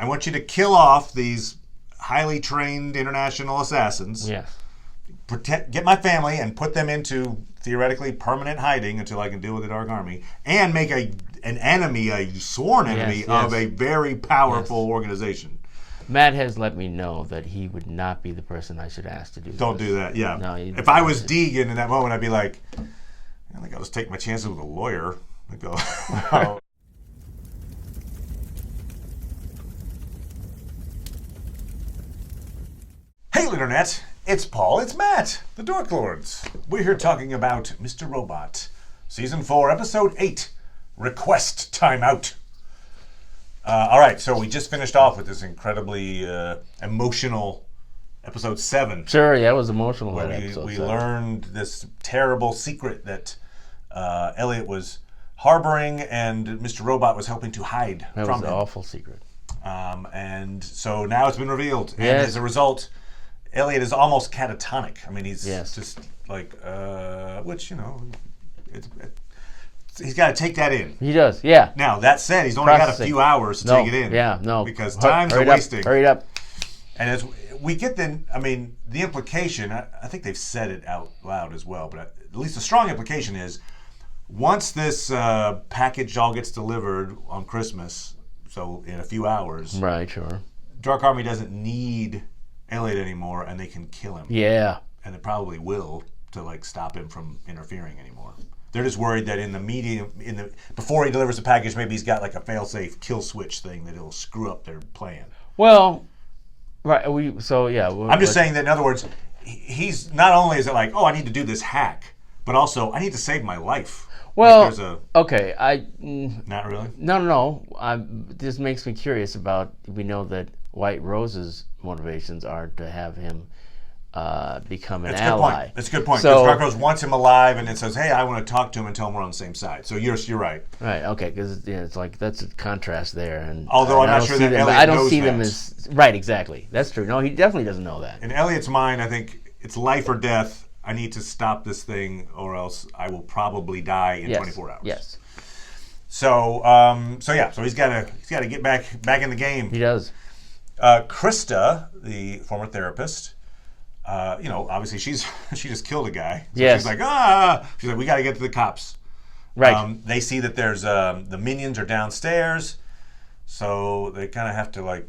I want you to kill off these highly trained international assassins. Yes. Get my family and put them into theoretically permanent hiding until I can deal with the Dark Army, and make an enemy, a sworn enemy of a very powerful organization. Matt has let me know that he would not be the person I should ask to do this. Don't do that, yeah. No, if I was Deegan in that moment, I'd be like, I think I'll just take my chances with a lawyer. I'd go, oh. Hey, Internet. It's Paul, it's Matt, the Dork Lords. We're here talking about Mr. Robot. Season 4, Episode 8, Request Timeout. All right, so we just finished off with this incredibly emotional Episode 7. Sure, yeah, it was emotional. Where we learned this terrible secret that Elliot was harboring and Mr. Robot was helping to hide from him. That was an awful secret. And so now it's been revealed. And Yes. as a result, Elliot is almost catatonic. I mean, he's Yes. just like, which, you know, he's got to take that in. He does, yeah. Now, that said, he's only got a few hours to take it in. Yeah, no. Because time's a wasting. Hurry it up. And as we get the implication, I think they've said it out loud as well, but at least the strong implication is, once this package all gets delivered on Christmas, so in a few hours, Right, sure. Dark Army doesn't need Elliot anymore, and they can kill him. Yeah. And it probably will, to like stop him from interfering anymore. They're just worried that in the medium, before he delivers the package, maybe he's got like a fail-safe kill switch thing that it'll screw up their plan. Well, right. I'm just saying that, in other words, he's not only is it like, oh, I need to do this hack, but also I need to save my life. Well, like okay. Not really? No. This makes me curious about, we know that White Rose's motivations are to have him become an ally. That's a good point. So, because Dark Rose wants him alive and it says, hey, I want to talk to him and tell him we're on the same side. So you're right. Right, okay, because it's like, that's a contrast there. And although I'm not sure that Elliot knows that. I don't see them as... Right, exactly. That's true. No, he definitely doesn't know that. In Elliot's mind, I think it's life or death. I need to stop this thing or else I will probably die in 24 hours. Yes. So he's got to get back in the game. He does. Krista, the former therapist, obviously she just killed a guy. So yes. She's like, we got to get to the cops. Right. They see that there's the minions are downstairs, so they kind of have to like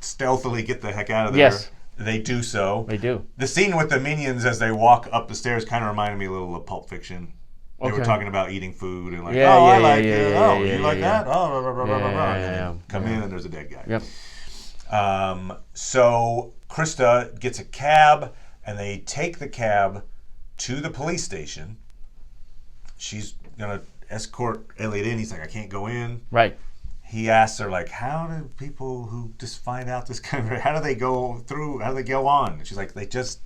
stealthily get the heck out of there. Yes. They do so. They do. The scene with the minions as they walk up the stairs kind of reminded me a little of Pulp Fiction. They were talking about eating food and like, I like it. You like that? Oh, blah, blah, blah, blah. And then come in and there's a dead guy. Yep. So Krista gets a cab and they take the cab to the police station. She's going to escort Elliot in. He's like, I can't go in. Right. He asks her, like, how do people who just find out this kind of, how do they go through, how do they go on? And she's like, they just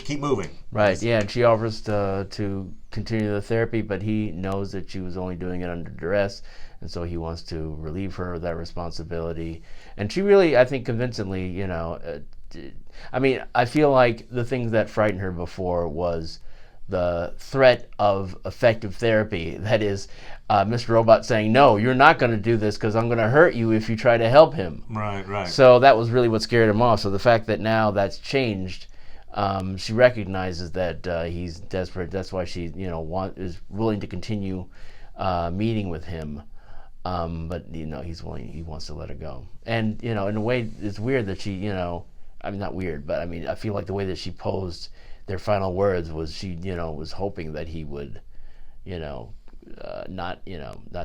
keep moving. Right, yeah, and she offers to continue the therapy, but he knows that she was only doing it under duress, and so he wants to relieve her of that responsibility. And she really, I think, convincingly, I feel like the things that frightened her before was the threat of effective therapy. That is, Mr. Robot saying, no, you're not going to do this because I'm going to hurt you if you try to help him. Right. So that was really what scared him off. So the fact that now that's changed, she recognizes that he's desperate. That's why she, is willing to continue meeting with him. But he wants to let it go. And in a way, it's weird that she, not weird, but I feel like the way that she posed their final words was she, was hoping that he would, not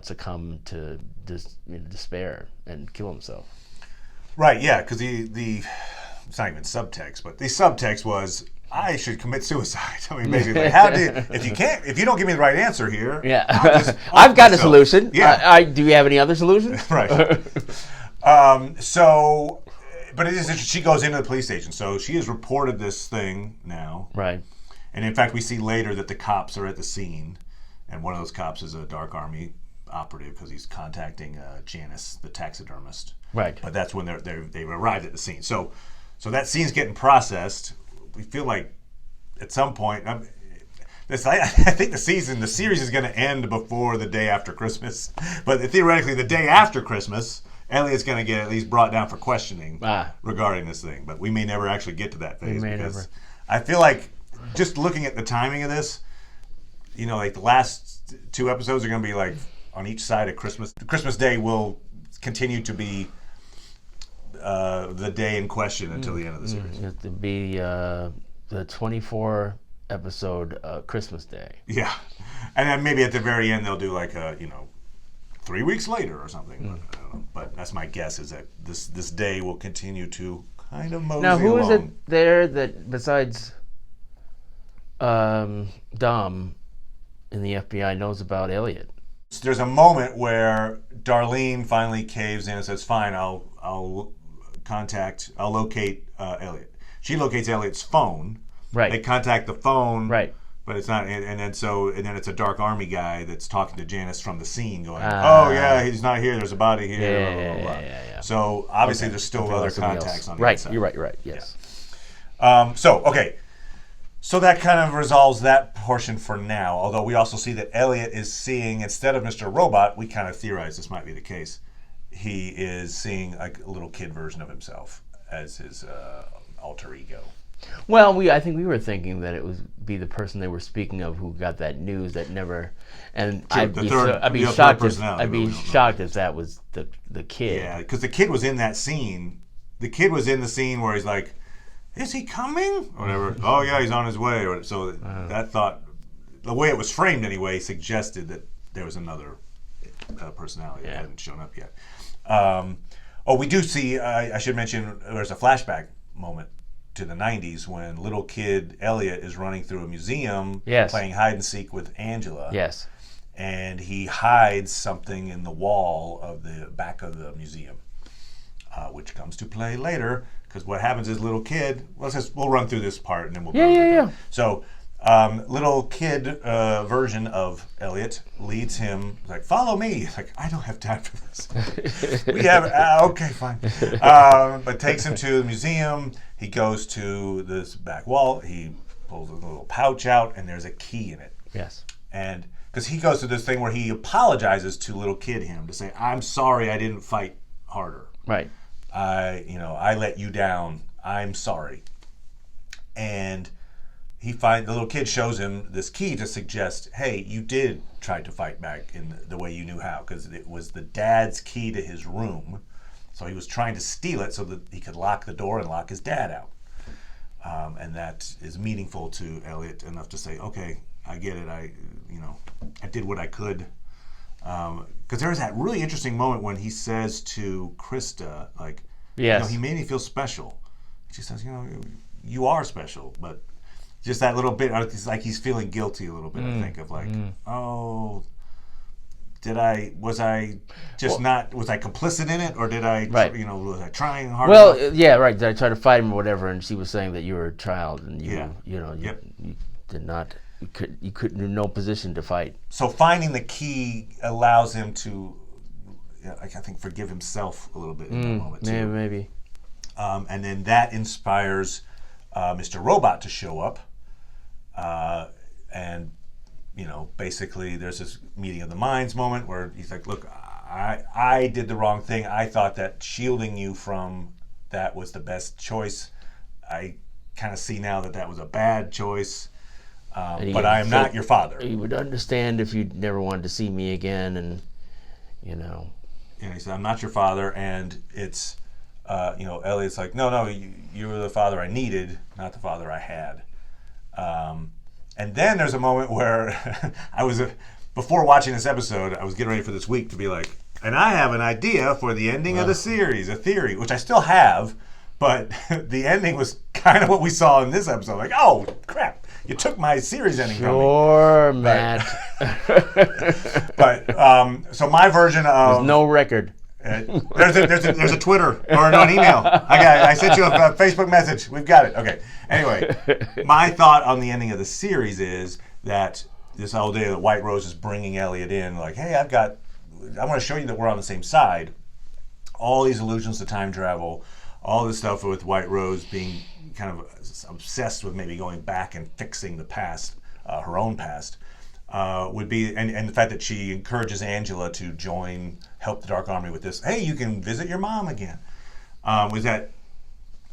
succumb to despair and kill himself. Right. Yeah. Because it's not even subtext, but the subtext was, I should commit suicide. I mean, basically, if you don't give me the right answer here, I've got a solution. Yeah. Do you have any other solutions? Right. But it is interesting. She goes into the police station, so she has reported this thing now. Right. And in fact, we see later that the cops are at the scene, and one of those cops is a Dark Army operative because he's contacting Janice, the taxidermist. Right. But that's when they've arrived at the scene. So that scene's getting processed. We feel like at some point, I think the series is going to end before the day after Christmas. But theoretically, the day after Christmas Elliot's going to get at least brought down for questioning Ah. regarding this thing. But we may never actually get to that phase may because never. I feel like just looking at the timing of this, you know, like the last 2 episodes are going to be like on each side of Christmas. Christmas Day will continue to be the day in question until the end of the series. It to be the 24 episode Christmas Day. Yeah, and then maybe at the very end they'll do like a 3 weeks later or something. But, I don't know. But that's my guess is that this day will continue to kind of mosey Now, who along. is it there that besides Dom in the FBI knows about Elliot? There's a moment where Darlene finally caves in and says, "Fine, I'll locate Elliot." She locates Elliot's phone. Right. They contact the phone. Right. But it's not, and then it's a dark army guy that's talking to Janice from the scene, going, "Oh yeah, he's not here. There's a body here." Yeah, blah, blah, blah. yeah. So obviously there's still other Somebody contacts else. on the Right. inside. You're right. Yes. So that kind of resolves that portion for now. Although we also see that Elliot is seeing, instead of Mr. Robot, we kind of theorize this might be the case. He is seeing like a little kid version of himself as his alter ego. Well, I think we were thinking that it would be the person they were speaking of who got that news that never, and True, I'd be shocked if that was the kid. Yeah, because the kid was in that scene. The kid was in the scene where he's like, "Is he coming?" Or whatever. "Oh yeah, he's on his way." Or so that thought, the way it was framed anyway, suggested that there was another personality that hadn't shown up yet. We do see. I should mention there's a flashback moment to the 90s when little kid Elliot is running through a museum playing hide and seek with Angela. Yes. And he hides something in the wall of the back of the museum, which comes to play later. Because what happens is little kid. We'll run through this part and then we'll go. Yeah. So little kid version of Elliot leads him like, "Follow me." Like, I don't have time for this. We have okay, fine. But takes him to the museum. He goes to this back wall. He pulls a little pouch out, and there's a key in it. Yes. And because he goes to this thing where he apologizes to little kid him to say, "I'm sorry, I didn't fight harder. Right. I let you down. I'm sorry." And the little kid shows him this key to suggest, "Hey, you did try to fight back in the way you knew how, because it was the dad's key to his room. So he was trying to steal it so that he could lock the door and lock his dad out." And that is meaningful to Elliot enough to say, "Okay, I get it. I did what I could." Because there was that really interesting moment when he says to Krista, like, Yes. "He made me feel special." She says, "You are special," but just that little bit, it's like he's feeling guilty a little bit. I think of like, "Oh, was I complicit in it, or did I, was I trying hard enough?" Well, yeah, right. Did I try to fight him or whatever? And she was saying that you were a child and you did not, you couldn't, in no position to fight. So finding the key allows him to, I think, forgive himself a little bit in that moment too. Yeah, maybe. And then that inspires Mr. Robot to show up, and basically there's this meeting of the minds moment where he's like, "Look, I did the wrong thing. I thought that shielding you from that was the best choice. I kind of see now that was a bad choice, but I am not your father." You would understand if you never wanted to see me again, and And he said, "I'm not your father," and it's, Elliot's like, no, you were the father I needed, not the father I had. And then there's a moment where before watching this episode, I was getting ready for this week to be like, and I have an idea for the ending of the series, a theory, which I still have, but the ending was kind of what we saw in this episode. Like, oh, crap, you took my series ending from me. Sure, Matt. But, so my version of... There's no record. There's a Twitter or an email. I sent you a Facebook message. We've got it. Okay. Anyway, my thought on the ending of the series is that this whole day that White Rose is bringing Elliot in, like, "Hey, I want to show you that we're on the same side." All these allusions to time travel, all this stuff with White Rose being kind of obsessed with maybe going back and fixing the past, her own past. would be, and the fact that she encourages Angela to help the Dark Army with this. Hey, you can visit your mom again. Was that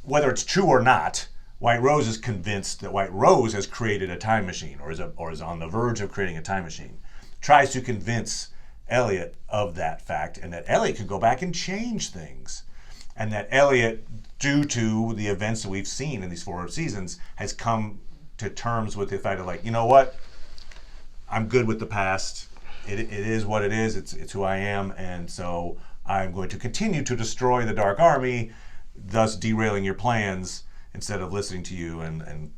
whether it's true or not? White Rose is convinced that White Rose has created a time machine, or is on the verge of creating a time machine. Tries to convince Elliot of that fact, and that Elliot could go back and change things, and that Elliot, due to the events that we've seen in these 4 seasons, has come to terms with the fact of like, you know what, I'm good with the past. It is what it is. It's who I am, and so I'm going to continue to destroy the Dark Army, thus derailing your plans instead of listening to you and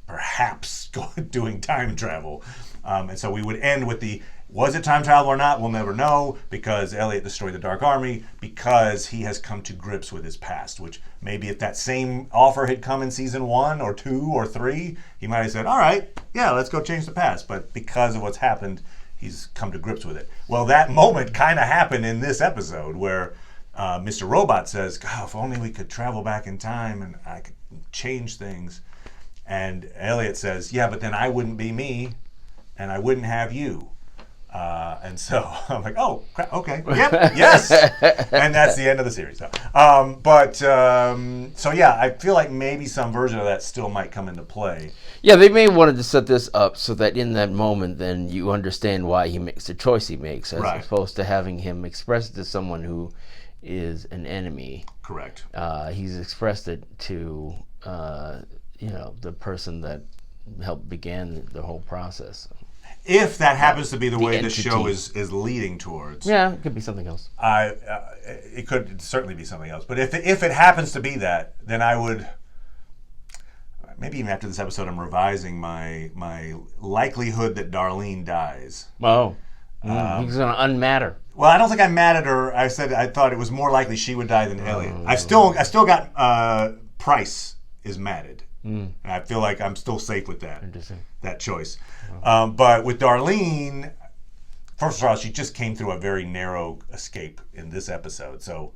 perhaps doing time travel. And so we would end with was it time travel or not? We'll never know, because Elliot destroyed the Dark Army, because he has come to grips with his past, which maybe if that same offer had come in season 1 or 2 or 3, he might have said, all right, yeah, let's go change the past. But because of what's happened, he's come to grips with it. Well, that moment kind of happened in this episode where Mr. Robot says, God, if only we could travel back in time and I could change things. And Elliot says, yeah, but then I wouldn't be me and I wouldn't have you. And so I'm like, oh, crap, okay, yep, yes. And that's the end of the series. So yeah, I feel like maybe some version of that still might come into play. Yeah, they may wanted to set this up so that in that moment, then you understand why he makes the choice he makes, as opposed to having him express it to someone who is an enemy. Correct. He's expressed it to the person that helped begin the whole process. If that happens to be the way the show is leading towards. Yeah, it could be something else. It could certainly be something else. But if it happens to be that, then I would, maybe even after this episode, I'm revising my likelihood that Darlene dies. Oh. He's going to unmatter. Well, I don't think I'm mad at her. I said I thought it was more likely she would die than Elliot. I still got Price is matted. And I feel like I'm still safe with that choice. But with Darlene, first of all, she just came through a very narrow escape in this episode. So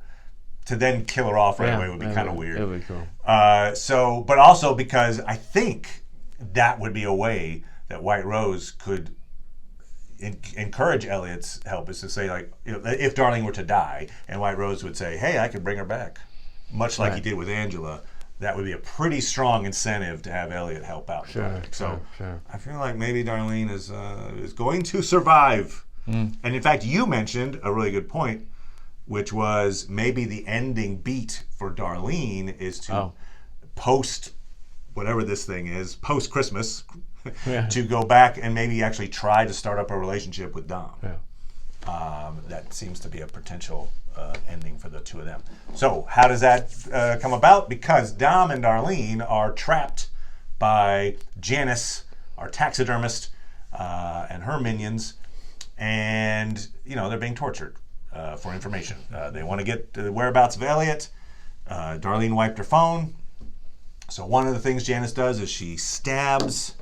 to then kill her off right away would be kind of weird. It would be cool. But also because I think that would be a way that White Rose could encourage Elliot's help, is to say, like, if Darlene were to die, and White Rose would say, hey, I could bring her back, much like he did with Angela. That would be a pretty strong incentive to have Elliot help out. Sure. I feel like maybe Darlene is going to survive. And in fact, you mentioned a really good point, which was maybe the ending beat for Darlene is to post whatever this thing is, post Christmas, to go back and maybe actually try to start up a relationship with Dom. That seems to be a potential ending for the two of them. So how does that come about? Because Dom and Darlene are trapped by Janice, our taxidermist, and her minions, and they're being tortured for information. They want to get the whereabouts of Elliot. Darlene wiped her phone. So one of the things Janice does is she stabs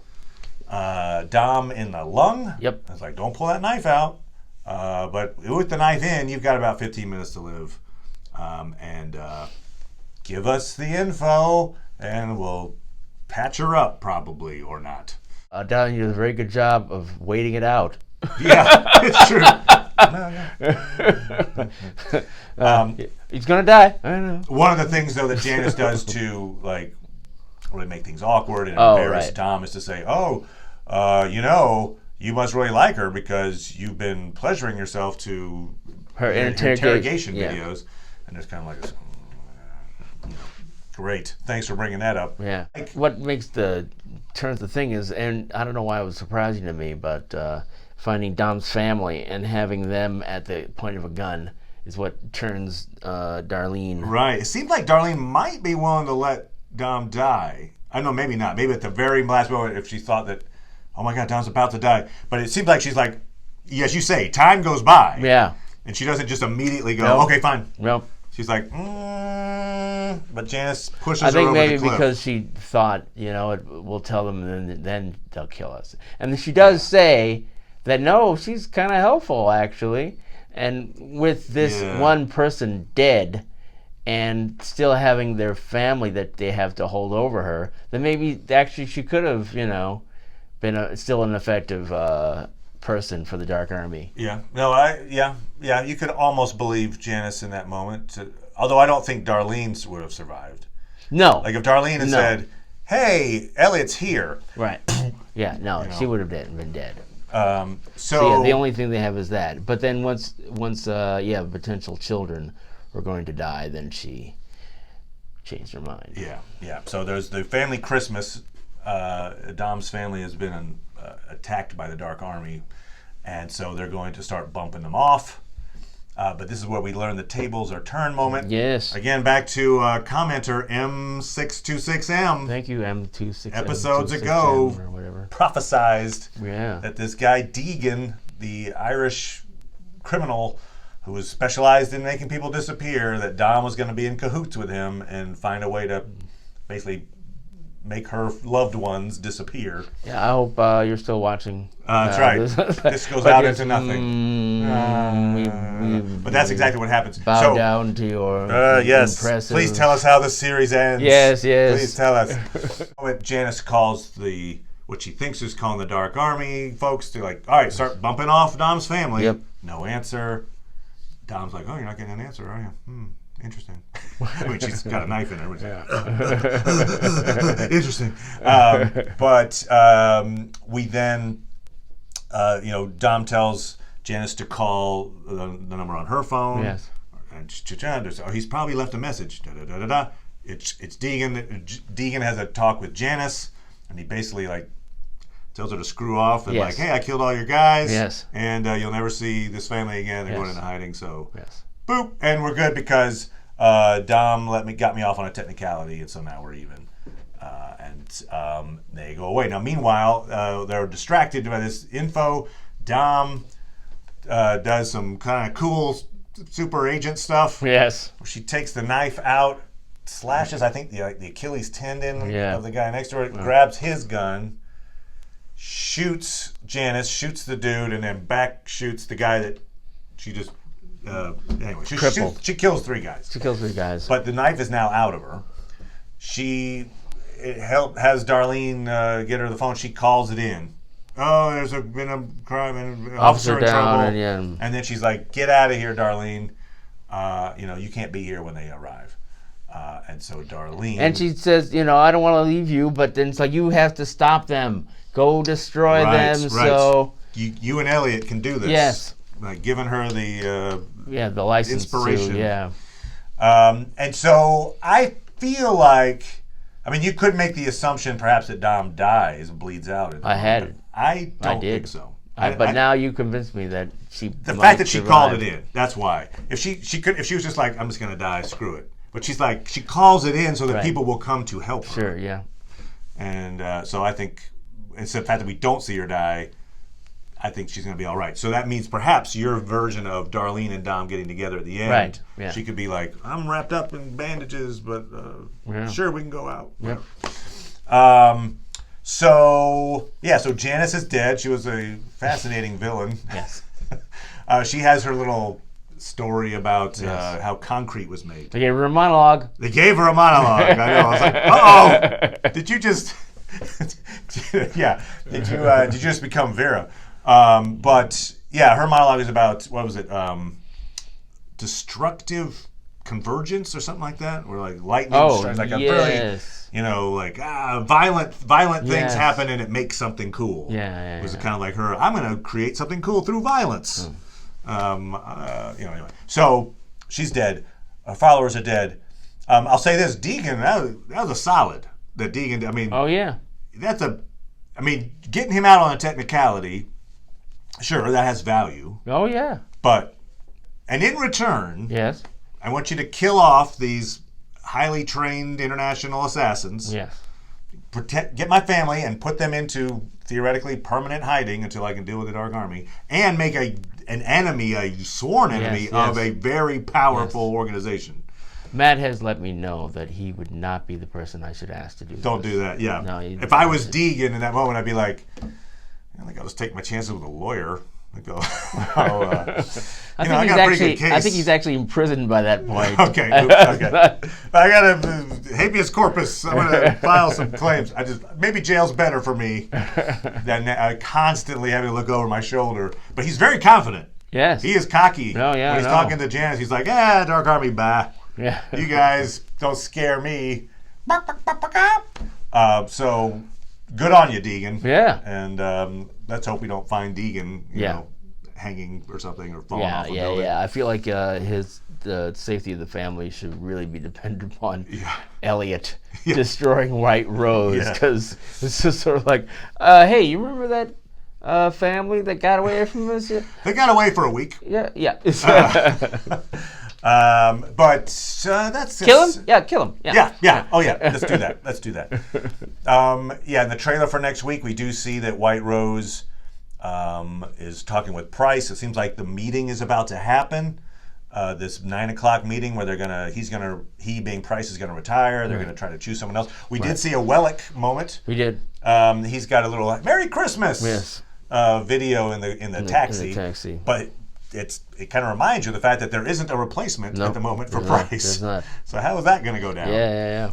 Dom in the lung. Yep. It's like, don't pull that knife out. But with the knife in, you've got about 15 minutes to live. And give us the info, and we'll patch her up, probably, or not. Darlene did a very good job of waiting it out. Yeah, it's true. He's going to die. I know. One of the things, though, that Janice does to, like, really make things awkward and embarrass Dom is to say, you must really like her because you've been pleasuring yourself to her interrogation videos. And there's kind of like, great, thanks for bringing that up. Yeah. What turns the thing is, and I don't know why it was surprising to me, but finding Dom's family and having them at the point of a gun is what turns Darlene. Right. It seems like Darlene might be willing to let Dom die. I don't know, maybe not. Maybe at the very last moment, if she thought that, oh my God, Dom's about to die. But it seems like she's like, as you say, time goes by. Yeah. And she doesn't just immediately go, okay, fine. Nope. She's like, but Janice pushes her over the cliff. I think maybe because she thought, we'll tell them and then they'll kill us. And she does say that, no, she's kind of helpful, actually. And with this one person dead and still having their family that they have to hold over her, then maybe actually she could have, been still an effective person for the Dark Army. Yeah. No, you could almost believe Janice in that moment. Although I don't think Darlene's would have survived. No. Like if Darlene had said, "Hey, Elliot's here." Right. Yeah, no, she would have been dead. So yeah, the only thing they have is that. But then once potential children were going to die, then she changed her mind. Yeah. So there's the family Christmas. Dom's family has been attacked by the Dark Army, and so they're going to start bumping them off. But this is where we learn the tables are turned moment. Yes. Again, back to commenter M626M. Thank you, M26. Episodes M26M ago, or whatever. prophesized that this guy Deegan, the Irish criminal who was specialized in making people disappear, that Dom was going to be in cahoots with him and find a way to basically make her loved ones disappear. Yeah, I hope you're still watching. That's right. This goes out into nothing. But that's exactly what happens. Bow down to your yes. impressive... Please tell us how the series ends. Yes. Please tell us. When Janice calls what she thinks is calling the Dark Army folks to all right, start bumping off Dom's family. Yep. No answer. Dom's like, oh, you're not getting an answer, are you? Interesting. I mean, she's got a knife in her. Interesting. But we then, Dom tells Janice to call the number on her phone. Yes. And he's probably left a message. It's Deegan. Deegan has a talk with Janice, and he basically tells her to screw off and hey, I killed all your guys. Yes. And you'll never see this family again. They're going into hiding. So. Yes. Boop, and we're good because Dom got me off on a technicality, and so now we're even. And they go away. Now, meanwhile, they're distracted by this info. Dom does some kind of cool super agent stuff. Yes. She takes the knife out, slashes, I think, the Achilles tendon of the guy next to her, grabs his gun, shoots Janice, shoots the dude, and then back shoots the guy that she just... anyway, she kills 3 guys. She kills 3 guys. But the knife is now out of her. Has Darlene get her the phone. She calls it in. Oh, there's been a crime and an officer in trouble. And then she's like, get out of here, Darlene. You can't be here when they arrive. And so Darlene... And she says, I don't want to leave you, but then it's like, you have to stop them. Go destroy them. Right. So you and Elliot can do this. Yes. Giving her the license inspiration. And so I feel like, you could make the assumption perhaps that Dom dies and bleeds out. I had it. I don't think so. But now you convinced me that she. The fact that she called it in, that's why. If she was just like, I'm just gonna die, screw it. But she's like, she calls it in so that people will come to help her. Sure, yeah. And so I think it's the fact that we don't see her die. I think she's going to be all right. So that means perhaps your version of Darlene and Dom getting together at the end. Right. Yeah. She could be like, I'm wrapped up in bandages, but sure, we can go out. Yep. So Janice is dead. She was a fascinating villain. Yes. She has her little story about how concrete was made. They gave her a monologue. I know. I was like, uh-oh. Did you just... Did you just become Vera? But her monologue is about, what was it? Destructive convergence or something like that, where lightning strikes, a really, violent things happen and it makes something cool. It was kind of like her, I'm going to create something cool through violence. Anyway. So she's dead. Her followers are dead. I'll say this, Deegan, that was a solid. That Deegan, oh yeah. Getting him out on a technicality, sure, that has value. Oh, yeah. And in return, yes, I want you to kill off these highly trained international assassins. Yes. Get my family and put them into theoretically permanent hiding until I can deal with the Dark Army, and make an enemy, a sworn enemy of a very powerful organization. Matt has let me know that he would not be the person I should ask to do this. Don't do that, yeah. No, if I was Deegan in that moment, I'd be like, I think I'll just take my chances with a lawyer. Go. I think he's actually imprisoned by that point. Okay. Okay. I got a habeas corpus. I'm gonna file some claims. Maybe jail's better for me than constantly having to look over my shoulder. But he's very confident. Yes. He is cocky. No, yeah. When he's talking to Janice, he's like, Dark Army, bye. Yeah. You guys don't scare me. So good on you, Deegan. Yeah. And let's hope we don't find Deegan, you know, hanging or something or falling off a building. Yeah. I feel like the safety of the family should really be dependent upon Elliot destroying White Rose, because it's just sort of like, hey, you remember that family that got away from us? They got away for a week. Yeah. But that's kill him. Yeah, kill him. Yeah. Oh yeah. Let's do that. In the trailer for next week, we do see that White Rose is talking with Price. It seems like the meeting is about to happen. This 9:00 meeting where he being Price is gonna retire. They're gonna try to choose someone else. We did see a Wellick moment. We did. He's got a little Merry Christmas video in the taxi. But it kind of reminds you of the fact that there isn't a replacement at the moment for Price. There's not. So how is that going to go down? Yeah.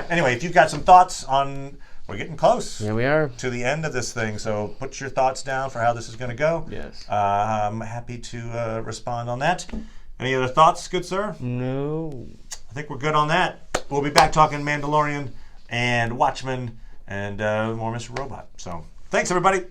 Anyway, if you've got some thoughts on, we're getting close. Yeah, we are. To the end of this thing. So put your thoughts down for how this is going to go. Yes. I'm happy to respond on that. Any other thoughts, good sir? No. I think we're good on that. We'll be back talking Mandalorian and Watchmen and more Mr. Robot. So thanks, everybody.